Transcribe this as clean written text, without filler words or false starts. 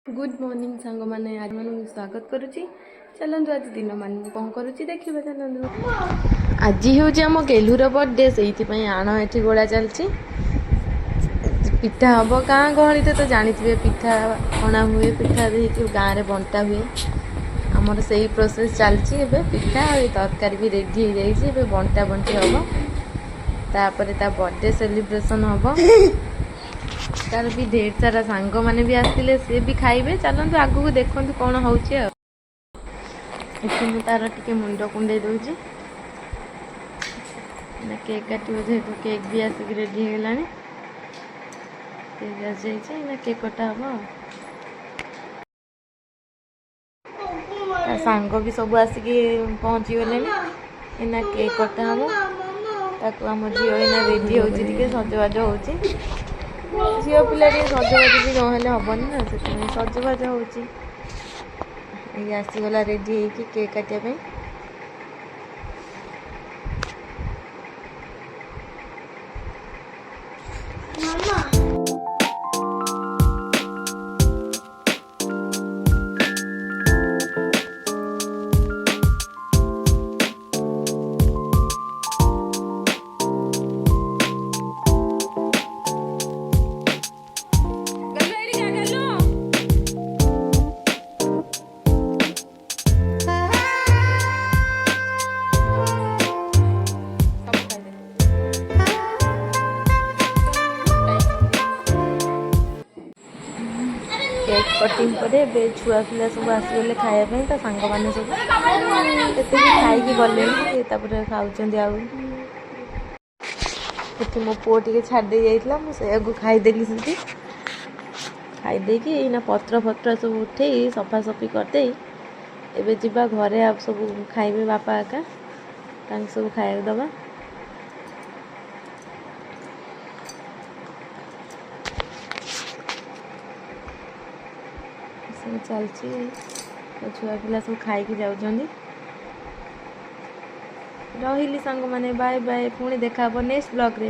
Good morning सांग मैंने आज मन स्वागत करुच्ची। चलतु आज दिन मान कौन करुच्ची देखिए। चलतु आज हूँ आम गेलूर बर्थडे से आण ये गोड़ा चलती पिठा हम गाँ गहली तो जानते पिठा अणा हुए पिठा देखिए गाँव में बंटा हुए आमर से प्रोसेस चलती पिठा और तरकारी भी रेडी हो जाए बंटा बंटी हम तापर ता बर्थडे सेलिब्रेशन हम तार भी ढेर सारा सांग मैंने भी आसते सी भी खाइबे। चलतु आगू देखु कौन हो तार टे मुंड कुंडे दूची केक काटे जेहेतु केक भी आसिक रेडी होगा केक कटा हम सांग भी सब आसिक पहुँची गले इना केक कटा हम ताकू आम झील इना रेडी हो सजबाज हो झील पिला सजबाज भी नहेले हेनी ना से सजबाज हो आसीगला रेडी हो केक काटापी केक कटिंग पर छुआ पिला सब आसगले खायापी तो सांग मैंने सब एत खाई गले खाऊँ मो पुओ टे छाड़ी जाइला मुझे खाईदेली से खाईदेकी पत्र फत्र सब उठे सफा सफी करदे एबे जीवा घरे आप सब खाइबे बापा आका सब खाया दबा चलती छुआ पिला सब खाई जाऊँगी। रही सांग मैंने बाय बाय पुणी देखा नेक्स्ट ब्लॉग रे।